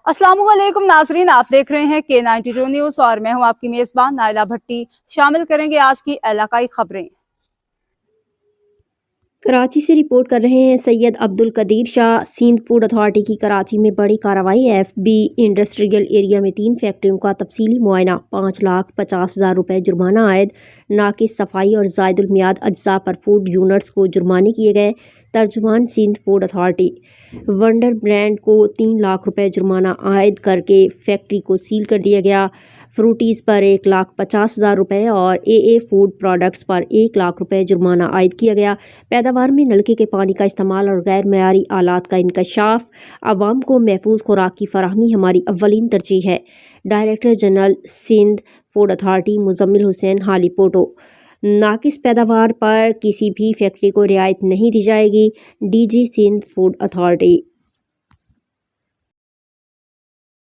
अस्सलाम वालेकुम नाजरीन, आप देख रहे हैं K92 न्यूज़ और मैं हूं आपकी मेज़बान नाइला भट्टी। शामिल करेंगे आज की इलाकाई खबरें। कराची से रिपोर्ट कर रहे हैं सैयद अब्दुल कदीर शाह। सिंध फूड अथॉरिटी की कराची में बड़ी कार्रवाई। FB इंडस्ट्रियल एरिया में 3 फैक्ट्रियों का तफसीली मुआयना, 5,50,000 रुपये जुर्माना आयद। नाकिस सफाई और ज़ायदुल मियाद अज्जा पर फूड यूनिट्स को जुर्माने किए गए। तर्जुमान Sindh food authority wonder brand को 3 लाख रुपये जुर्माना आयद करके फैक्ट्री को सील कर दिया गया। फ्रूटीज़ पर 1,50,000 रुपये और AA फूड प्रोडक्ट्स पर 1 लाख रुपये जुर्माना आयद किया गया। पैदावार में नलके के पानी का इस्तेमाल और गैर मयारी आलात का इंकशाफ। आवाम को महफूज खुराक की फराहमी हमारी अव्वलीन तरजीह है। Director general Sindh food authority Muzammil Hussain Hali Poto. नाकिस पैदावार पर किसी भी फैक्ट्री को रियायत नहीं दी जाएगी। DG Sindh food authority.